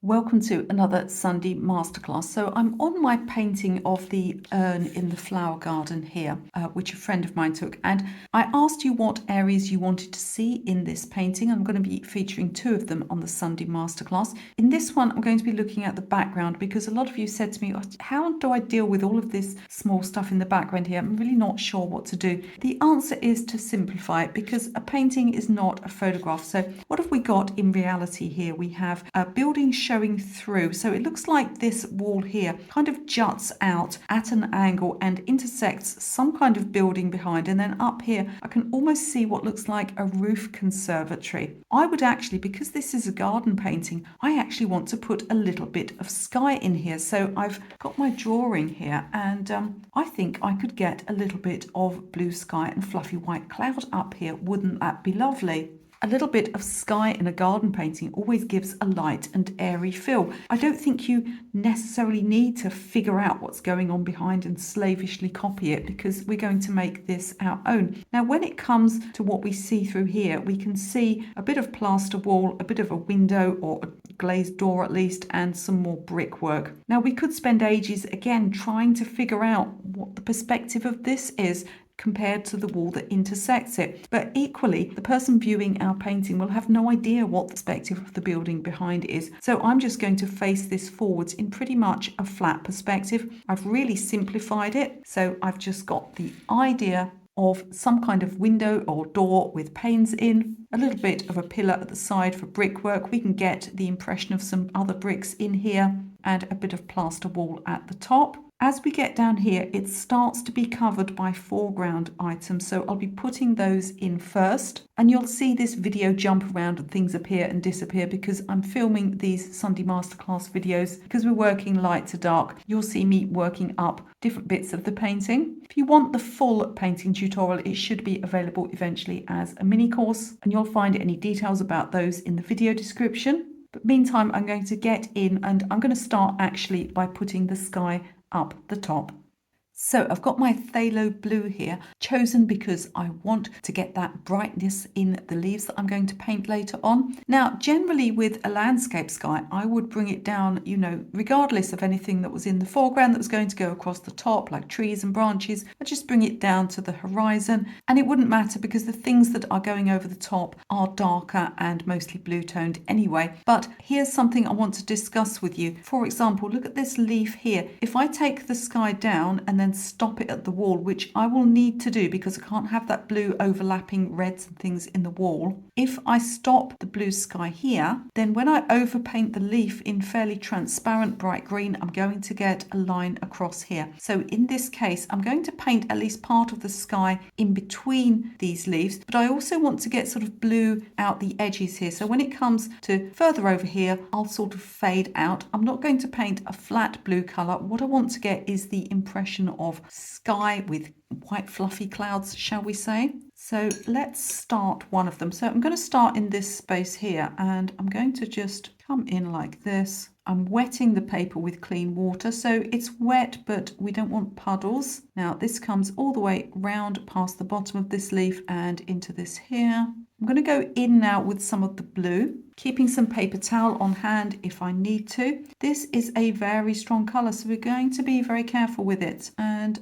Welcome to another Sunday Masterclass. So I'm on my painting of the urn in the flower garden here, which a friend of mine took. And I asked you what areas you wanted to see in this painting. I'm going to be featuring two of them on the Sunday Masterclass. In this one, I'm going to be looking at the background because a lot of you said to me, how do I deal with all of this small stuff in the background here? I'm really not sure what to do. The answer is to simplify it because a painting is not a photograph. So what have we got in reality here? We have a building showing through. So it looks like this wall here kind of juts out at an angle and intersects some kind of building behind. And then up here, I can almost see what looks like a roof conservatory. I would actually, because this is a garden painting, I actually want to put a little bit of sky in here. So I've got my drawing here and I think I could get a little bit of blue sky and fluffy white cloud up here. Wouldn't that be lovely? A little bit of sky in a garden painting always gives a light and airy feel. I don't think you necessarily need to figure out what's going on behind and slavishly copy it because we're going to make this our own. Now, when it comes to what we see through here, we can see a bit of plaster wall, a bit of a window or a glazed door at least, and some more brickwork. Now, we could spend ages again trying to figure out what the perspective of this is compared to the wall that intersects it. But equally, the person viewing our painting will have no idea what the perspective of the building behind is. So I'm just going to face this forwards in pretty much a flat perspective. I've really simplified it. So I've just got the idea of some kind of window or door with panes in, a little bit of a pillar at the side for brickwork. We can get the impression of some other bricks in here and a bit of plaster wall at the top. As we get down here, it starts to be covered by foreground items. So I'll be putting those in first. And you'll see this video jump around and things appear and disappear because I'm filming these Sunday Masterclass videos because we're working light to dark. You'll see me working up different bits of the painting. If you want the full painting tutorial, it should be available eventually as a mini course. And you'll find any details about those in the video description. But meantime, I'm going to get in and I'm going to start actually by putting the sky up the top. So I've got my phthalo blue here, chosen because I want to get that brightness in the leaves that I'm going to paint later on. Now, generally with a landscape sky, I would bring it down, regardless of anything that was in the foreground that was going to go across the top, like trees and branches. I'd just bring it down to the horizon and it wouldn't matter because the things that are going over the top are darker and mostly blue toned anyway. But here's something I want to discuss with you. For example, look at this leaf here. If I take the sky down and then stop it at the wall, which I will need to do because I can't have that blue overlapping reds and things in the wall. If I stop the blue sky here, then when I overpaint the leaf in fairly transparent bright green, I'm going to get a line across here. So in this case, I'm going to paint at least part of the sky in between these leaves, but I also want to get sort of blue out the edges here. So when it comes to further over here, I'll sort of fade out. I'm not going to paint a flat blue color. What I want to get is the impression of sky with white fluffy clouds, shall we say. So let's start one of them. So I'm going to start in this space here and I'm going to just come in like this. I'm wetting the paper with clean water, so it's wet, but we don't want puddles. Now this comes all the way round past the bottom of this leaf and into this here. I'm going to go in now with some of the blue, keeping some paper towel on hand if I need to. This is a very strong colour, so we're going to be very careful with it. And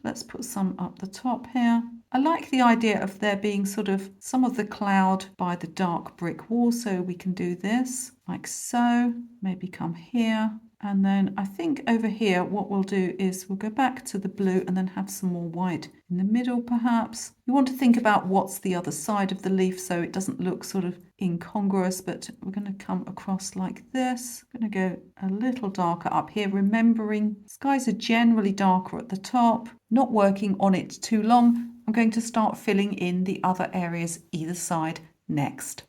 let's put some up the top here. I like the idea of there being sort of some of the cloud by the dark brick wall, so we can do this like so, maybe come here. And then I think over here, what we'll do is we'll go back to the blue and then have some more white in the middle, perhaps. You want to think about what's the other side of the leaf so it doesn't look sort of incongruous, but we're going to come across like this. I'm going to go a little darker up here, remembering skies are generally darker at the top, not working on it too long. I'm going to start filling in the other areas either side next.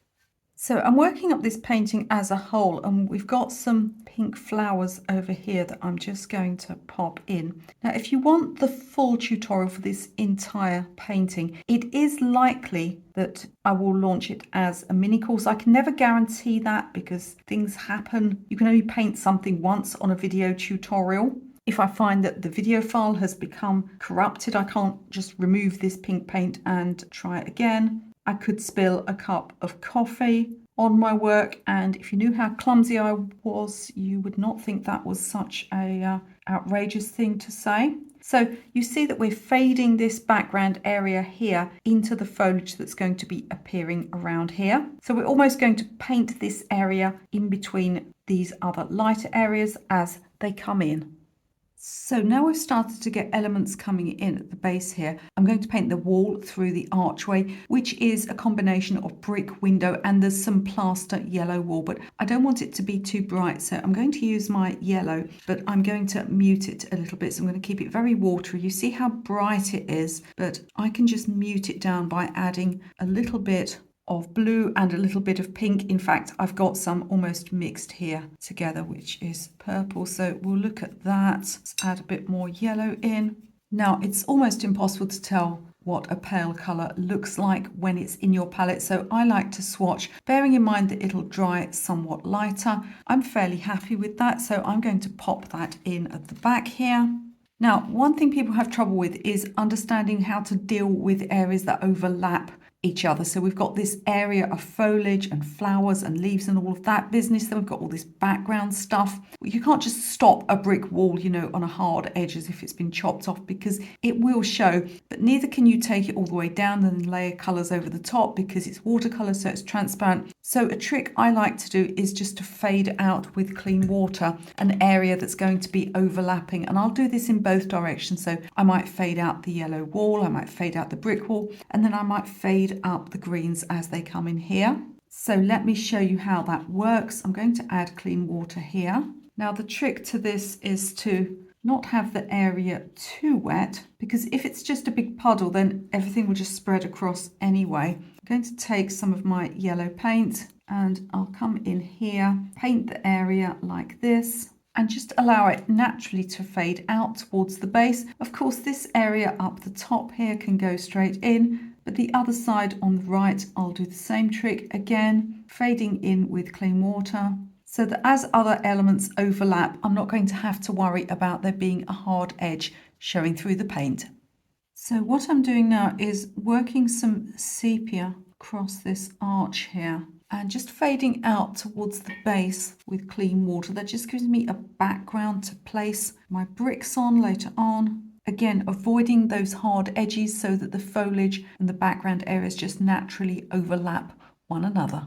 So I'm working up this painting as a whole and we've got some pink flowers over here that I'm just going to pop in. Now, if you want the full tutorial for this entire painting, it is likely that I will launch it as a mini course. I can never guarantee that because things happen. You can only paint something once on a video tutorial. If I find that the video file has become corrupted, I can't just remove this pink paint and try it again. I could spill a cup of coffee on my work, and if you knew how clumsy I was, you would not think that was such a outrageous thing to say. So you see that we're fading this background area here into the foliage that's going to be appearing around here. So we're almost going to paint this area in between these other lighter areas as they come in. So now we've started to get elements coming in at the base here. I'm going to paint the wall through the archway, which is a combination of brick window and there's some plaster yellow wall, but I don't want it to be too bright. So I'm going to use my yellow, but I'm going to mute it a little bit. So I'm going to keep it very watery. You see how bright it is, but I can just mute it down by adding a little bit of blue and a little bit of pink. In fact, I've got some almost mixed here together, which is purple. So we'll look at that. Let's add a bit more yellow in. Now, it's almost impossible to tell what a pale colour looks like when it's in your palette. So I like to swatch, bearing in mind that it'll dry somewhat lighter. I'm fairly happy with that. So I'm going to pop that in at the back here. Now, one thing people have trouble with is understanding how to deal with areas that overlap each other. So we've got this area of foliage and flowers and leaves and all of that business. Then we've got all this background stuff. You can't just stop a brick wall, on a hard edge as if it's been chopped off, because it will show, but neither can you take it all the way down and layer colours over the top because it's watercolour, so it's transparent. So a trick I like to do is just to fade out with clean water an area that's going to be overlapping. And I'll do this in both directions. So I might fade out the yellow wall, I might fade out the brick wall, and then I might fade up the greens as they come in here. So let me show you how that works. I'm going to add clean water here. Now the trick to this is to not have the area too wet, because if it's just a big puddle, then everything will just spread across anyway. I'm going to take some of my yellow paint and I'll come in here, paint the area like this, and just allow it naturally to fade out towards the base. Of course, this area up the top here can go straight in, but the other side on the right, I'll do the same trick again, fading in with clean water, so that as other elements overlap, I'm not going to have to worry about there being a hard edge showing through the paint. So what I'm doing now is working some sepia across this arch here and just fading out towards the base with clean water. That just gives me a background to place my bricks on later on. Again, avoiding those hard edges so that the foliage and the background areas just naturally overlap one another.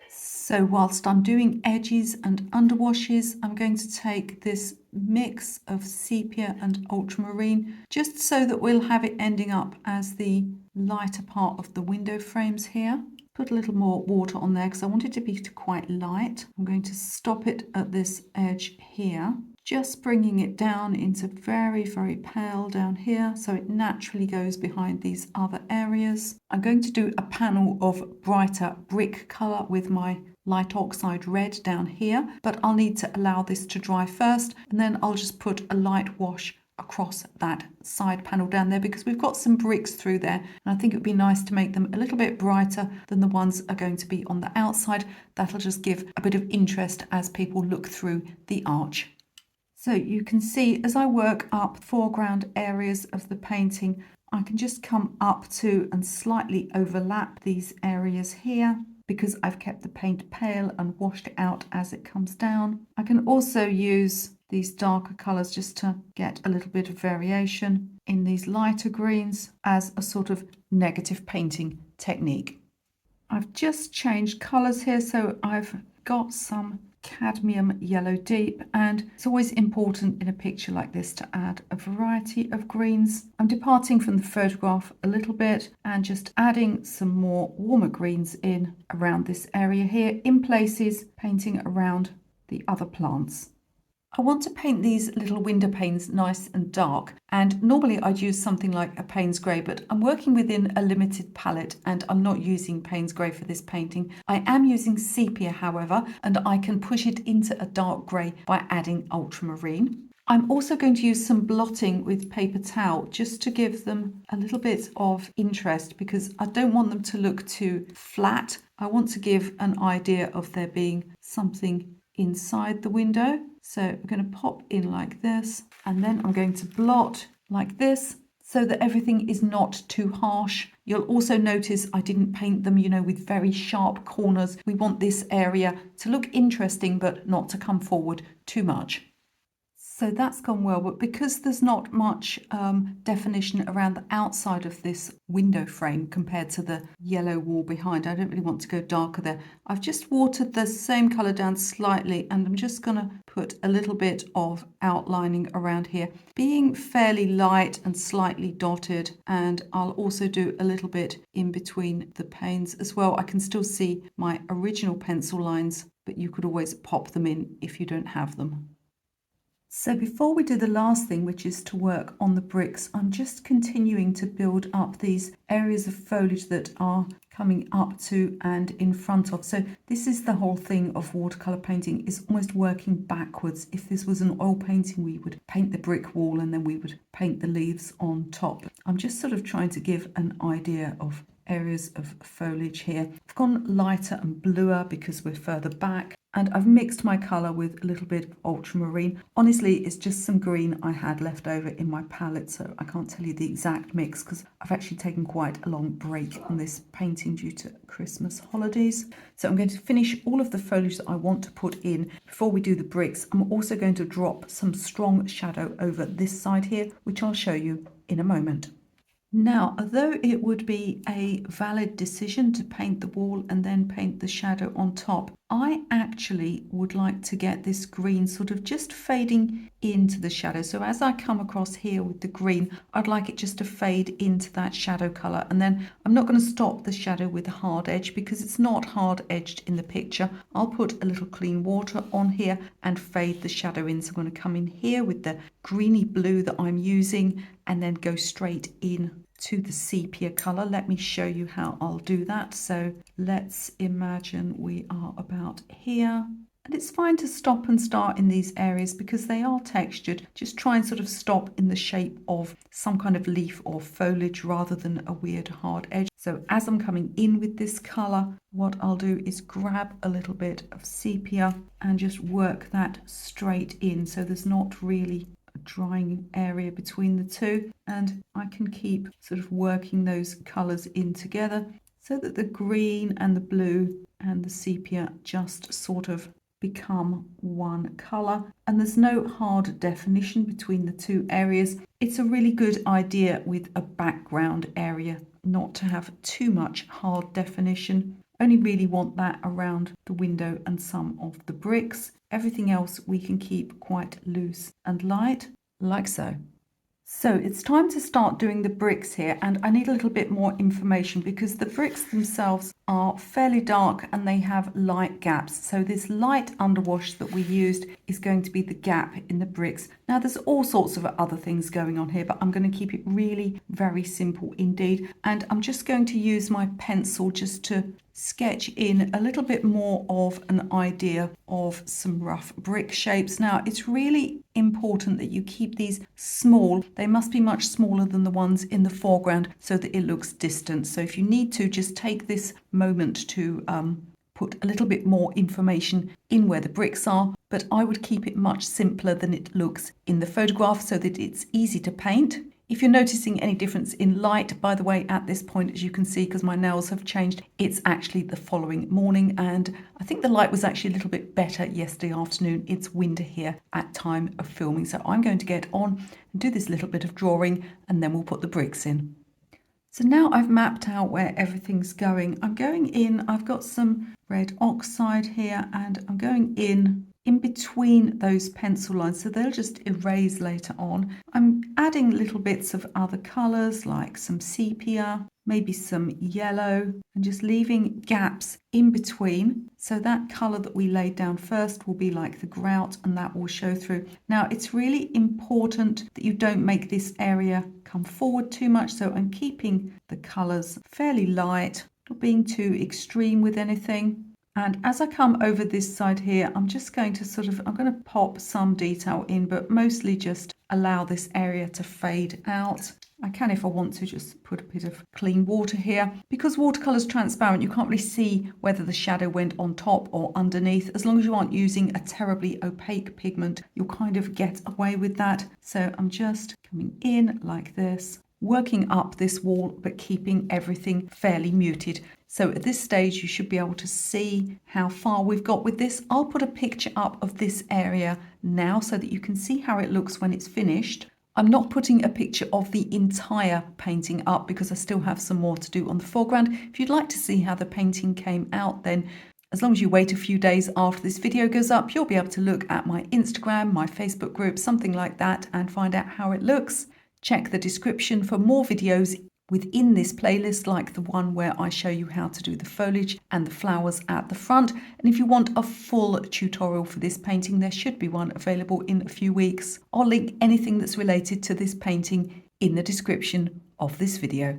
So whilst I'm doing edges and underwashes, I'm going to take this mix of sepia and ultramarine, just so that we'll have it ending up as the lighter part of the window frames here. Put a little more water on there because I want it to be quite light. I'm going to stop it at this edge here, just bringing it down into very, very pale down here so it naturally goes behind these other areas. I'm going to do a panel of brighter brick colour with my light oxide red down here, but I'll need to allow this to dry first, and then I'll just put a light wash across that side panel down there because we've got some bricks through there, and I think it would be nice to make them a little bit brighter than the ones are going to be on the outside. That'll just give a bit of interest as people look through the arch. So you can see as I work up foreground areas of the painting, I can just come up to and slightly overlap these areas here because I've kept the paint pale and washed it out as it comes down. I can also use these darker colours just to get a little bit of variation in these lighter greens as a sort of negative painting technique. I've just changed colours here, so I've got some cadmium yellow deep, and it's always important in a picture like this to add a variety of greens. I'm departing from the photograph a little bit and just adding some more warmer greens in around this area here, in places painting around the other plants. I want to paint these little window panes nice and dark, and normally I'd use something like a Payne's Grey, but I'm working within a limited palette and I'm not using Payne's Grey for this painting. I am using sepia, however, and I can push it into a dark grey by adding ultramarine. I'm also going to use some blotting with paper towel just to give them a little bit of interest, because I don't want them to look too flat. I want to give an idea of there being something inside the window. So we're going to pop in like this, and then I'm going to blot like this so that everything is not too harsh. You'll also notice I didn't paint them, with very sharp corners. We want this area to look interesting, but not to come forward too much. So that's gone well, but because there's not much definition around the outside of this window frame compared to the yellow wall behind, I don't really want to go darker there. I've just watered the same colour down slightly, and I'm just going to put a little bit of outlining around here, being fairly light and slightly dotted, and I'll also do a little bit in between the panes as well. I can still see my original pencil lines, but you could always pop them in if you don't have them. So before we do the last thing, which is to work on the bricks, I'm just continuing to build up these areas of foliage that are coming up to and in front of. So this is the whole thing of watercolour painting, is almost working backwards. If this was an oil painting, we would paint the brick wall and then we would paint the leaves on top. I'm just sort of trying to give an idea of areas of foliage here. I've gone lighter and bluer because we're further back, and I've mixed my colour with a little bit of ultramarine. Honestly, it's just some green I had left over in my palette, so I can't tell you the exact mix because I've actually taken quite a long break on this painting due to Christmas holidays. So I'm going to finish all of the foliage that I want to put in before we do the bricks. I'm also going to drop some strong shadow over this side here, which I'll show you in a moment. Now, although it would be a valid decision to paint the wall and then paint the shadow on top, I actually would like to get this green sort of just fading into the shadow. So as I come across here with the green, I'd like it just to fade into that shadow colour. And then I'm not going to stop the shadow with a hard edge because it's not hard edged in the picture. I'll put a little clean water on here and fade the shadow in. So I'm going to come in here with the greeny blue that I'm using and then go straight in to the sepia colour. Let me show you how I'll do that. So let's imagine we are about here. And it's fine to stop and start in these areas because they are textured. Just try and sort of stop in the shape of some kind of leaf or foliage rather than a weird hard edge. So as I'm coming in with this colour, what I'll do is grab a little bit of sepia and just work that straight in. So there's not really drying area between the two, and I can keep sort of working those colours in together so that the green and the blue and the sepia just sort of become one colour, and there's no hard definition between the two areas. It's a really good idea with a background area not to have too much hard definition. Only really want that around the window and some of the bricks. Everything else we can keep quite loose and light, like so. So it's time to start doing the bricks here, and I need a little bit more information because the bricks themselves are fairly dark and they have light gaps. So this light underwash that we used is going to be the gap in the bricks. Now there's all sorts of other things going on here, but I'm going to keep it really very simple indeed. And I'm just going to use my pencil just to sketch in a little bit more of an idea of some rough brick shapes. Now it's really important that you keep these small. They must be much smaller than the ones in the foreground so that it looks distant. So if you need to, just take this moment to put a little bit more information in where the bricks are, but I would keep it much simpler than it looks in the photograph so that it's easy to paint. If you're noticing any difference in light, by the way, at this point, as you can see, because my nails have changed, it's actually the following morning, and I think the light was actually a little bit better yesterday afternoon. It's winter here at time of filming, so I'm going to get on and do this little bit of drawing, and then we'll put the bricks in. So now I've mapped out where everything's going. I'm going in, I've got some red oxide here, and I'm going in between those pencil lines, so they'll just erase later on. I'm adding little bits of other colours like some sepia, maybe some yellow, and just leaving gaps in between. So that colour that we laid down first will be like the grout, and that will show through. Now it's really important that you don't make this area come forward too much, so I'm keeping the colours fairly light, not being too extreme with anything. And as I come over this side here, I'm just going to I'm going to pop some detail in, but mostly just allow this area to fade out. I can, if I want to, just put a bit of clean water here. Because watercolour is transparent, you can't really see whether the shadow went on top or underneath. As long as you aren't using a terribly opaque pigment, you'll kind of get away with that. So I'm just coming in like this working up this wall but keeping everything fairly muted. So at this stage you should be able to see how far we've got with this. I'll put a picture up of this area now so that you can see how it looks when it's finished. I'm not putting a picture of the entire painting up because I still have some more to do on the foreground. If you'd like to see how the painting came out, then as long as you wait a few days after this video goes up, you'll be able to look at my Instagram, my Facebook group, something like that, and find out how it looks. Check the description for more videos within this playlist, like the one where I show you how to do the foliage and the flowers at the front. And if you want a full tutorial for this painting, there should be one available in a few weeks. I'll link anything that's related to this painting in the description of this video.